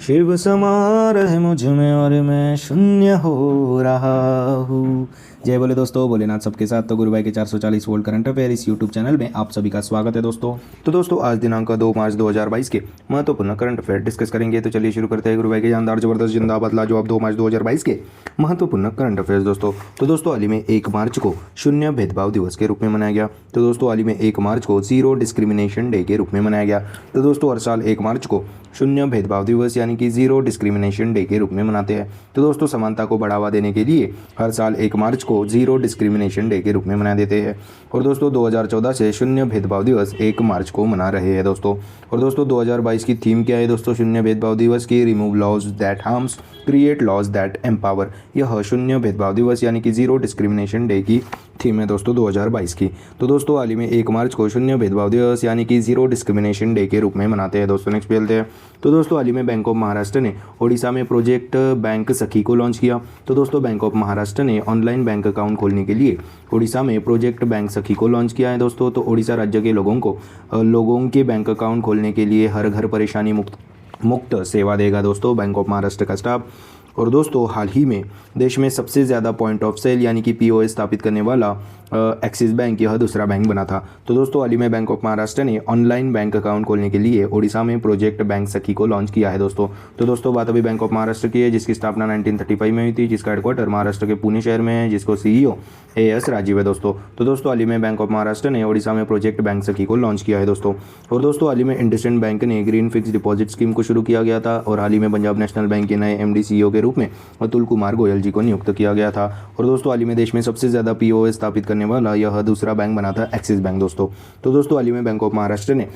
शिव समा रहे मुझ में और मैं शून्य हो रहा हूँ। जय बोले दोस्तों, भोलेनाथ सबके साथ। तो गुरु भाई के 440 वोल्ट करंट अफेयर इस यूट्यूब चैनल में आप सभी का स्वागत है दोस्तों। तो दोस्तों आज दिनांक 2 मार्च 2022 के महत्वपूर्ण करंट अफेयर डिस्कस करेंगे। तो चलिए शुरू करते हैं गुरु भाई के जानदार जबरदस्त जिंदाबाद लाजवाब 2 मार्च 2022 के महत्वपूर्ण करंट अफेयर्स दोस्तों। तो दोस्तों हाल ही में 1 मार्च को शून्य भेदभाव दिवस के रूप में मनाया गया। तो दोस्तों हाल ही में 1 मार्च को जीरो डिस्क्रिमिनेशन डे के रूप में मनाया गया। तो दोस्तों हर साल 1 मार्च को शून्य भेदभाव दिवस यानी कि जीरो डिस्क्रिमिनेशन डे के रूप में मनाते हैं। तो दोस्तों समानता को बढ़ावा देने के लिए हर साल 1 मार्च को जीरो डिस्क्रिमिनेशन डे के रूप में मना देते हैं। और दोस्तों 2014 से शून्य भेदभाव दिवस 1 मार्च को मना रहे हैं दोस्तों। और दोस्तों 2022 की थीम क्या है दोस्तों शून्य भेदभाव दिवस की? Remove laws that harms, create laws that empower. यह शून्य भेदभाव दिवस यानी कि जीरो डिस्क्रिमिनेशन डे की थीम है दोस्तों 2022 की। तो दोस्तों हाल ही में 1 मार्च को शून्य भेदभाव दिवस यानी कि जीरो डिस्क्रिमिनेशन डे के रूप में मनाते हैं दोस्तों। नेक्स्ट खेलते हैं। तो दोस्तों हाल ही में बैंक ऑफ महाराष्ट्र ने ओडिशा में प्रोजेक्ट बैंक सखी को लॉन्च किया। तो दोस्तों बैंक ऑफ महाराष्ट्र ने ऑनलाइन बैंक अकाउंट खोलने के लिए ओडिशा में प्रोजेक्ट बैंक सखी को लॉन्च किया है दोस्तों। तो ओडिशा राज्य के लोगों के बैंक अकाउंट खोलने के लिए हर घर परेशानी मुक्त सेवा देगा दोस्तों बैंक ऑफ महाराष्ट्र का स्टाफ। और दोस्तों हाल ही में देश में सबसे ज़्यादा पॉइंट ऑफ सेल यानी कि पीओएस स्थापित करने वाला एक्सिस बैंक यह दूसरा बैंक बना था। तो दोस्तों हाल ही में बैंक ऑफ महाराष्ट्र ने ऑनलाइन बैंक अकाउंट खोलने के लिए ओडिशा में प्रोजेक्ट बैंक सखी को लॉन्च किया है दोस्तों। तो दोस्तों बात अभी बैंक ऑफ महाराष्ट्र की है जिसकी स्थापना 1935 में हुई थी, जिसका हेडक्वार्टर महाराष्ट्र के पुणे शहर में है, जिसको सीईओ एएस राजीव है दोस्तों। तो दोस्तों हाल ही में बैंक ऑफ महाराष्ट्र ने ओडिशा में प्रोजेक्ट बैंक सखी को लॉन्च किया है दोस्तों। और दोस्तों हाल ही में इंडसइंड बैंक ने ग्रीन फिक्स डिपॉजिट स्कीम को शुरू किया गया था। और हाल ही में पंजाब नेशनल बैंक के नए एमडी सीईओ के रूप में अतुल कुमार गोयल जी को नियुक्त किया गया था। और दोस्तों हाल ही में देश में सबसे ज़्यादा पीओएस स्थापित करने वाला यह दूसरा बैंक बना था एक्सिस बैंक दोस्तों। तो दोस्तों हाल ही में बैंक ऑफ महाराष्ट्र ने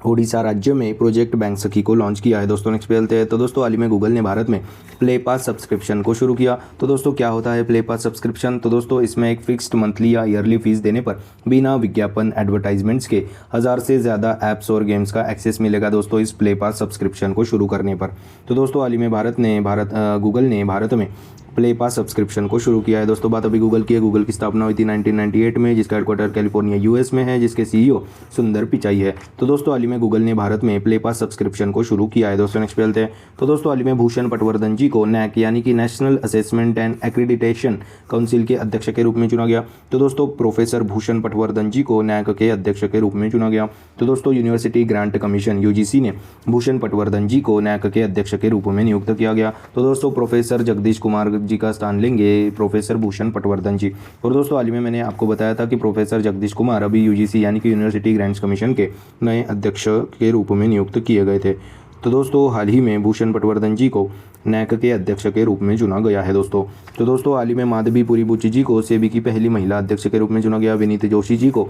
ओडिशा राज्य में प्रोजेक्ट बैंक सखी को लॉन्च किया है दोस्तों। नेक्स्ट चलते हैं। तो दोस्तों हाल ही में गूगल ने भारत में प्ले पास सब्सक्रिप्शन को शुरू किया। तो दोस्तों क्या होता है प्ले पास सब्सक्रिप्शन? तो दोस्तों इसमें एक फिक्स्ड मंथली या ईयरली फीस देने पर बिना विज्ञापन एडवर्टाइजमेंट्स के 1000 से ज़्यादा ऐप्स और गेम्स का एक्सेस मिलेगा दोस्तों इस प्ले पास सब्सक्रिप्शन को शुरू करने पर। तो दोस्तों हाल ही में गूगल ने भारत में प्ले पास सब्सक्रिप्शन को शुरू किया है दोस्तों। बात अभी गूगल की है। गूगल की स्थापना हुई थी 1998 में, जिसका हेडक्वार्टर कैलिफोर्निया यूएस में है, जिसके सीईओ सुंदर पिचाई है। तो दोस्तों हाल ही में गूगल ने भारत में प्ले पास सब्सक्रिप्शन को शुरू किया है दोस्तों। नेक्स्ट चलते हैं। तो दोस्तों हाल ही में भूषण पटवर्धन जी को नैक यानी कि national assessment and accreditation council के अध्यक्ष के रूप में चुना गया। तो दोस्तों प्रोफेसर भूषण पटवर्धन जी को नैक के अध्यक्ष के रूप में चुना गया। तो दोस्तों यूनिवर्सिटी ग्रांट कमीशन यूजीसी ने भूषण पटवर्धन जी को नैक के अध्यक्ष के रूप में नियुक्त किया गया। तो दोस्तों प्रोफेसर जगदीश कुमार जी का स्थान लेंगे प्रोफेसर भूषण पटवर्धन जी। और दोस्तों हाल ही में मैंने आपको बताया था कि प्रोफेसर जगदीश कुमार अभी यूजीसी यानी कि यूनिवर्सिटी ग्रांट्स कमीशन के नए अध्यक्ष के रूप में नियुक्त किए गए थे। तो दोस्तों हाल ही में भूषण पटवर्धन जी को नैक के अध्यक्ष के रूप में चुना गया है दोस्तों। तो दोस्तों हाल ही में माधवी पुरी बुच्ची जी को सेबी की पहली महिला अध्यक्ष के रूप में चुना गया। विनीत जोशी जी को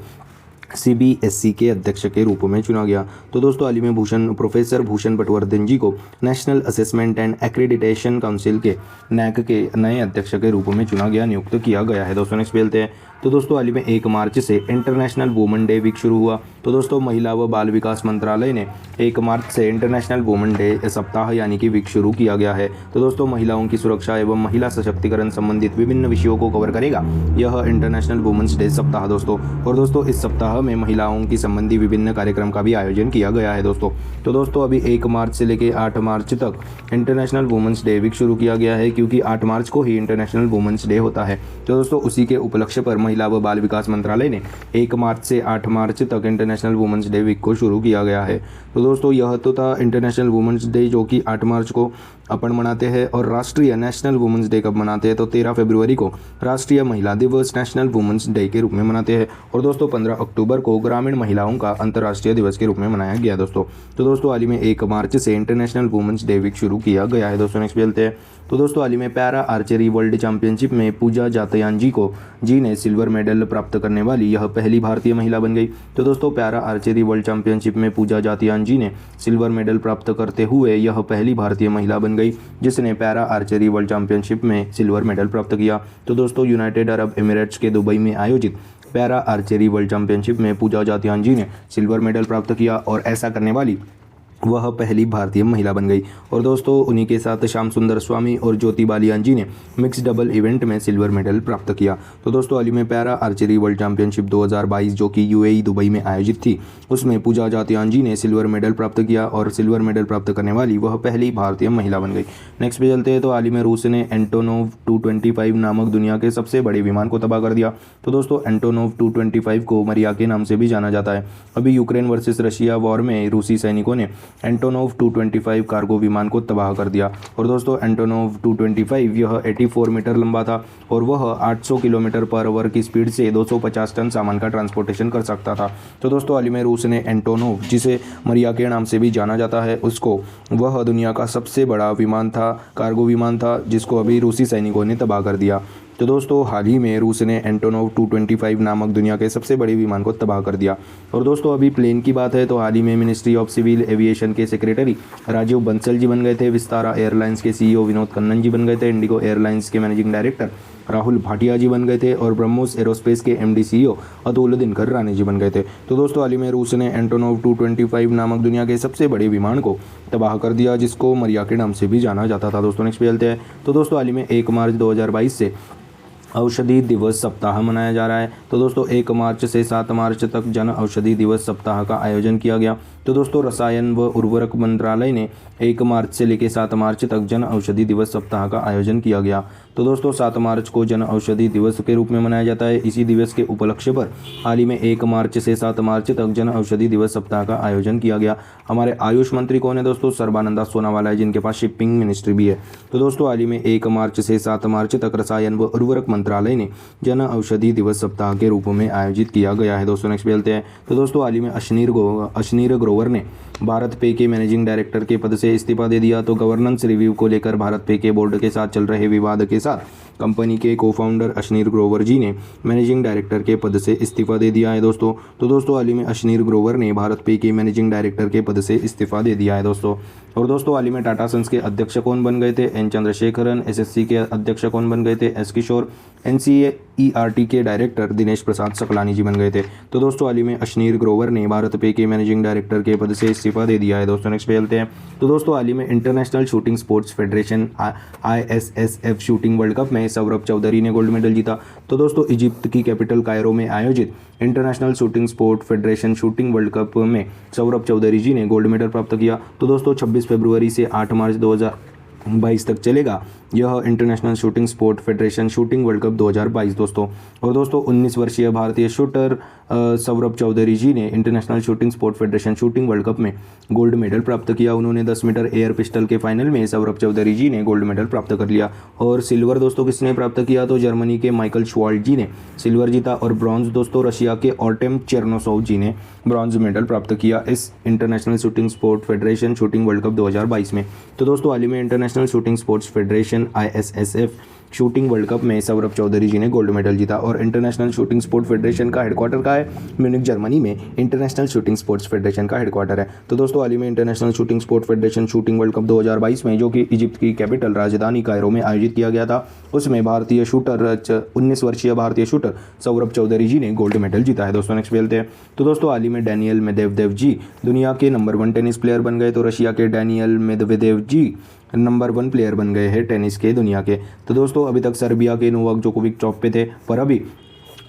सीबीएसई के अध्यक्ष के रूप में चुना गया। तो दोस्तों हाल ही में प्रोफेसर भूषण पटवर्धन जी को national assessment and accreditation council के नैक के नए अध्यक्ष के रूप में चुना गया, नियुक्त किया गया है दोस्तों। नेक्स्ट खेलते हैं। तो दोस्तों हाल ही में 1 मार्च से इंटरनेशनल वुमेन डे वीक शुरू हुआ। तो दोस्तों महिला व बाल विकास मंत्रालय ने 1 मार्च से इंटरनेशनल वुमेन डे सप्ताह यानी कि वीक शुरू किया गया है। तो दोस्तों महिलाओं की सुरक्षा एवं महिला सशक्तिकरण संबंधित विभिन्न विषयों को कवर करेगा यह इंटरनेशनल वुमेन्स डे सप्ताह दोस्तों। और दोस्तों इस सप्ताह में महिलाओं की संबंधी विभिन्न कार्यक्रम का भी आयोजन किया गया है दोस्तों। तो दोस्तों अभी 1 मार्च से लेकर 8 मार्च तक इंटरनेशनल वुमेन्स डे वीक शुरू किया गया है, क्योंकि 8 मार्च को ही इंटरनेशनल वुमेन्स डे होता है। तो दोस्तों उसी के उपलक्ष्य पर महिला व बाल विकास मंत्रालय ने 1 मार्च से 8 मार्च तक इंटरनेशनल वुमेन्स डे वीक को शुरू किया गया है। तो दोस्तों यह तो था इंटरनेशनल वुमेन्स डे जो कि 8 मार्च को अपन मनाते हैं। और राष्ट्रीय नेशनल वुमेन्स डे कब मनाते हैं? तो 13 फरवरी को राष्ट्रीय महिला दिवस नेशनल वुमेन्स डे के रूप में मनाते हैं। और दोस्तों 15 अक्टूबर को ग्रामीण महिलाओं का अंतर्राष्ट्रीय दिवस के रूप में मनाया गया दोस्तों। तो दोस्तों हाल ही में 1 मार्च से इंटरनेशनल वुमेन्स डे वीक शुरू किया गया है दोस्तों। नेक्स्ट चलते हैं। तो दोस्तों हाल ही में पैरा आर्चरी वर्ल्ड चैंपियनशिप में पूजा जातयान जी ने सिल्वर मेडल प्राप्त करने वाली यह पहली भारतीय महिला बन गई। तो दोस्तों पैरा आर्चरी वर्ल्ड चैंपियनशिप में पूजा जातयान जी ने सिल्वर मेडल प्राप्त करते हुए यह पहली भारतीय महिला बन गई जिसने पैरा आर्चरी वर्ल्ड चैंपियनशिप में सिल्वर मेडल प्राप्त किया। तो दोस्तों यूनाइटेड अरब एमिरेट्स के दुबई में आयोजित पैरा आर्चरी वर्ल्ड चैंपियनशिप में पूजा जातयान जी ने सिल्वर मेडल प्राप्त किया। और ऐसा करने वाली वह पहली भारतीय महिला बन गई। और दोस्तों उन्हीं के साथ श्याम सुंदर स्वामी और ज्योति बालियान जी ने मिक्स डबल इवेंट में सिल्वर मेडल प्राप्त किया। तो दोस्तों हाल ही में पैरा आर्चरी वर्ल्ड चैंपियनशिप 2022 जो कि यूएई दुबई में आयोजित थी, उसमें पूजा जातियान जी ने सिल्वर मेडल प्राप्त किया और सिल्वर मेडल प्राप्त करने वाली वह पहली भारतीय महिला बन गई। नेक्स्ट पे चलते हैं। तो हाल ही में रूस ने एंटोनोव 225 नामक दुनिया के सबसे बड़े विमान को तबाह कर दिया। तो दोस्तों एंटोनोव 225 को मरिया के नाम से भी जाना जाता है। अभी यूक्रेन वर्सेस रशिया वॉर में रूसी सैनिकों ने एंटोनोव 225 कार्गो विमान को तबाह कर दिया। और दोस्तों एंटोनोव 225 यह 84 मीटर लंबा था और वह 800 किलोमीटर पर आवर की स्पीड से 250 टन सामान का ट्रांसपोर्टेशन कर सकता था। तो दोस्तों हाल ही में रूस ने एंटोनोव, जिसे मरिया के नाम से भी जाना जाता है, उसको, वह दुनिया का सबसे बड़ा विमान था, कार्गो विमान था, जिसको अभी रूसी सैनिकों ने तबाह कर दिया। तो दोस्तों हाल ही में रूस ने एंटोनोव 225 नामक दुनिया के सबसे बड़े विमान को तबाह कर दिया। और दोस्तों अभी प्लेन की बात है तो हाल ही में मिनिस्ट्री ऑफ सिविल एविएशन के सेक्रेटरी राजीव बंसल जी बन गए थे। विस्तारा एयरलाइंस के सीईओ विनोद कन्नन जी बन गए थे। इंडिगो एयरलाइंस के मैनेजिंग डायरेक्टर राहुल भाटिया जी बन गए थे और ब्रह्मोस एरोस्पेस के एमडी सीईओ अतुल दिनकर राणे जी बन गए थे। तो दोस्तों हाल ही में रूस ने एंटोनोव 225 नामक दुनिया के सबसे बड़े विमान को तबाह कर दिया, जिसको मरिया के नाम से भी जाना जाता था। दोस्तों नेक्स्ट पे चलते हैं। तो दोस्तों हाल ही में 1 मार्च 2022 से औषधि दिवस सप्ताह मनाया जा रहा है। तो दोस्तों 1 मार्च से 7 मार्च तक जन औषधि दिवस सप्ताह का आयोजन किया गया। तो दोस्तों रसायन व उर्वरक मंत्रालय ने 1 मार्च से लेकर 7 मार्च तक जन औषधि दिवस सप्ताह का आयोजन किया गया। तो दोस्तों 7 मार्च को जन औषधि दिवस के रूप में मनाया जाता है। इसी दिवस के उपलक्ष्य पर हाल ही में 1 मार्च से 7 मार्च तक जन औषधि दिवस सप्ताह का आयोजन किया गया। हमारे आयुष मंत्री कौन है दोस्तों? सर्बानंद सोनोवाल है, जिनके पास शिपिंग मिनिस्ट्री भी है। तो दोस्तों हाल ही में 1 मार्च से 7 मार्च तक रसायन व उर्वरक मंत्रालय ने जन औषधि दिवस सप्ताह के रूप में आयोजित किया गया है। दोस्तों नेक्स्ट चलते हैं। तो दोस्तों हाल ही में अश्नीर ग्रोवर ने भारत पे के मैनेजिंग डायरेक्टर के पद से इस्तीफा दे दिया। तो गवर्नेंस रिव्यू को लेकर भारत पे के बोर्ड के साथ चल रहे विवाद के साथ कंपनी के को फाउंडर अश्नीर ग्रोवर जी ने मैनेजिंग डायरेक्टर के पद से इस्तीफा दे दिया है दोस्तों। तो दोस्तों हाल ही में अश्नीर ग्रोवर ने भारत पे के मैनेजिंग डायरेक्टर के पद से इस्तीफा दे दिया है दोस्तों। और दोस्तों हाल ही में टाटा सन्स के अध्यक्ष कौन बन गए थे? एन चंद्रशेखरन। एसएससी के अध्यक्ष कौन बन गए थे? एस किशोर। एनसीईआरटी के डायरेक्टर दिनेश प्रसाद सकलानी जी बन गए थे। तो दोस्तों हाल ही में अश्नीर ग्रोवर ने भारत पे के मैनेजिंग डायरेक्टर के पद से इस्तीफा दे दिया है दोस्तों। नेक्स्ट पे चलते हैं। तो दोस्तों हाल ही में international shooting sports federation ISSF shooting world cup में सौरभ चौधरी ने गोल्ड मेडल जीता। तो दोस्तों इजिप्ट की कैपिटल कायरो में आयोजित international shooting sport federation shooting world cup में सौरभ चौधरी जी ने गोल्ड मेडल प्राप्त किया। तो दोस्तों 26 फरवरी से 8 मार्च 2022 तक चलेगा यह international shooting sport federation shooting world cup 2022 दोस्तों। और दोस्तों 19 वर्षीय भारतीय शूटर सौरभ चौधरी जी ने international shooting sport federation shooting world cup में गोल्ड मेडल प्राप्त किया। उन्होंने 10 मीटर एयर पिस्टल के फाइनल में सौरभ चौधरी जी ने गोल्ड मेडल प्राप्त कर लिया। और सिल्वर दोस्तों किसने प्राप्त किया? तो जर्मनी के माइकल श्वाल्ट जी ने सिल्वर जीता। और ब्रॉन्ज दोस्तों रशिया के आर्टेम चेरनोसोव जी ने ब्रॉन्ज मेडल प्राप्त किया इस international shooting sport federation shooting world cup 2022 में। तो दोस्तों हाल ही में international shooting sports federation ISSF shooting world cup में सौरभ चौधरी जी ने गोल्ड मेडल जीता। और इंटरनेशनल शूटिंग स्पोर्ट फेडरेशन का हेडक्वार्टर का है म्यूनिक जर्मनी में इंटरनेशनल शूटिंग स्पोर्ट्स फेडरेशन का हेडक्वार्टर है। तो दोस्तों हाल ही में international shooting sport federation shooting world cup 2022 में, जो कि इजिप्ट की कैपिटल राजधानी कायरो में आयोजित किया गया था, उसमें भारतीय शूटर 19 वर्षीय भारतीय शूटर सौरभ चौधरी जी ने गोल्ड मेडल जीता है दोस्तों। नेक्स्ट खेलते हैं। तो दोस्तों हाल ही में डेनियल मेदवेदेव जी दुनिया के नंबर 1 टेनिस प्लेयर बन गए। तो रशिया के डेनियल मेदवेदेव जी नंबर 1 प्लेयर बन गए हैं टेनिस के दुनिया के। तो दोस्तों अभी तक सर्बिया के नोवाक जोकोविक टॉप पे थे, पर अभी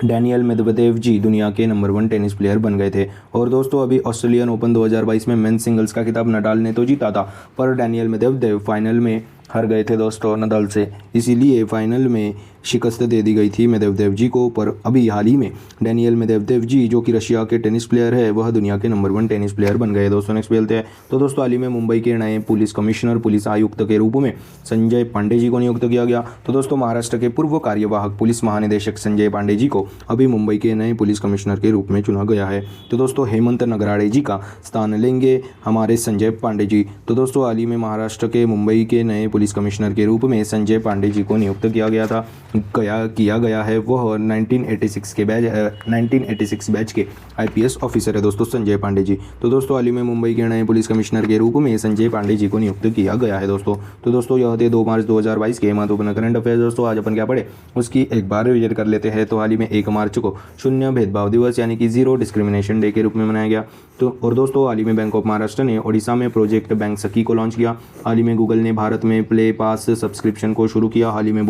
डेनियल मेदवेदेव जी दुनिया के नंबर 1 टेनिस प्लेयर बन गए थे। और दोस्तों अभी ऑस्ट्रेलियन ओपन 2022 में मेंस सिंगल्स का खिताब नडाल ने तो जीता था, पर डेनियल मेदवेदेव फाइनल में हार गए थे दोस्तों नडाल से, इसीलिए फाइनल में शिकस्त दे दी गई थी मेदवेदेव जी को। पर अभी हाल ही में डेनियल मेदवेदेव जी, जो कि रशिया के टेनिस प्लेयर है, वह दुनिया के नंबर 1 टेनिस प्लेयर बन गए दोस्तों। नेक्स्ट खेलते हैं। तो दोस्तों हाल ही में मुंबई के नए पुलिस कमिश्नर पुलिस आयुक्त के रूप में संजय पांडे जी को नियुक्त किया गया। तो दोस्तों महाराष्ट्र के पूर्व कार्यवाहक पुलिस महानिदेशक संजय पांडे जी को अभी मुंबई के नए पुलिस कमिश्नर के रूप में चुना गया है। तो दोस्तों हेमंत नगराड़े जी का स्थान लेंगे हमारे संजय पांडे जी। तो दोस्तों हाल ही में महाराष्ट्र के मुंबई के नए पुलिस कमिश्नर के रूप में संजय पांडे जी को नियुक्त किया गया है। वह 1986 बैच के IPS ऑफिसर है दोस्तों संजय पांडे जी। तो दोस्तों हाल ही में मुंबई के नए पुलिस कमिश्नर के रूप में संजय पांडे जी को नियुक्त किया गया है दोस्तों। तो दोस्तों यह थे 2 मार्च 2022 के महत्वपूर्ण करंट अफेयर दोस्तों। आज अपन क्या पढ़े उसकी एक बार रिविजन कर लेते हैं। तो हाल ही में 1 मार्च को शून्य भेदभाव दिवस यानी कि जीरो डिस्क्रिमिनेशन डे के रूप में मनाया गया। तो और दोस्तों हाल ही में बैंक ऑफ महाराष्ट्र ने ओडिशा में प्रोजेक्ट बैंक सखी को लॉन्च किया। हाल ही में गूगल ने भारत में प्ले पास सब्सक्रिप्शन को शुरू किया। हाल ही में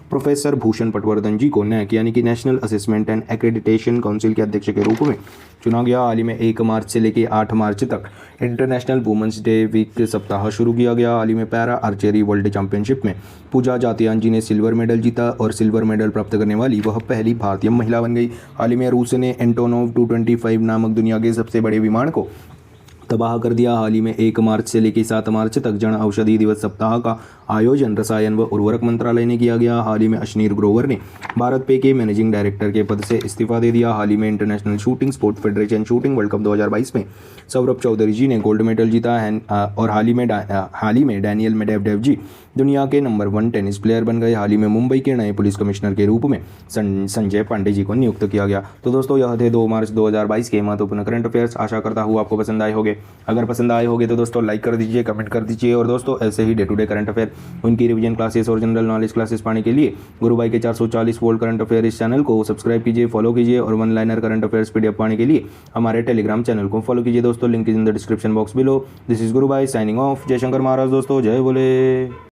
प्रोफेसर भूषण पटवर्धन जी को NAAC यानी कि national assessment and accreditation council के अध्यक्ष के रूप में चुना गया। हाल ही में 1 मार्च से लेकर 8 मार्च तक इंटरनेशनल वुमेंस डे वीक सप्ताह शुरू किया गया। हाल ही में पैरा आर्चरी वर्ल्ड चैंपियनशिप में पूजा जातियान जी ने सिल्वर मेडल जीता और सिल्वर मेडल प्राप्त करने वाली वह पहली भारतीय महिला बन गई। हाल ही में रूस ने एंटोनोव 225 नामक दुनिया के सबसे बड़े विमान को तबाह कर दिया। हाल ही में 1 मार्च से लेकर 7 मार्च तक जन औषधि दिवस सप्ताह का आयोजन रसायन व उर्वरक मंत्रालय ने किया गया। हाल ही में अश्नीर ग्रोवर ने भारत पे के मैनेजिंग डायरेक्टर के पद से इस्तीफा दे दिया। हाल ही में international shooting sport federation shooting world cup 2022 में सौरभ चौधरी जी ने गोल्ड मेडल जीता है और हाल ही में डैनियल मेडवेडेव जी दुनिया के नंबर 1 टेनिस प्लेयर बन गए। हाल ही में मुंबई के नए पुलिस कमिश्नर के रूप में संजय पांडे जी को नियुक्त किया गया। तो दोस्तों यह थे 2 मार्च 2022 के महत्वपूर्ण करंट अफेयर्स। आशा करता हूँ आपको पसंद आए होंगे। अगर पसंद आए होंगे तो दोस्तों लाइक कर दीजिए, कमेंट कर दीजिए और दोस्तों ऐसे ही day to day current affair उनकी रिवीजन क्लासेस और जनरल नॉलेज क्लासेस पाने के लिए गुरुभाई के 440 वोल्ट करंट अफेयर इस चैनल को सब्सक्राइब कीजिए, फॉलो कीजिए और one liner current affairs PDF पाने के लिए हमारे टेलीग्राम चैनल को फॉलो कीजिए दोस्तों। Link is in the description box below. This is Gurubhai signing off. जय शंकर महाराज दोस्तों, जय बोले।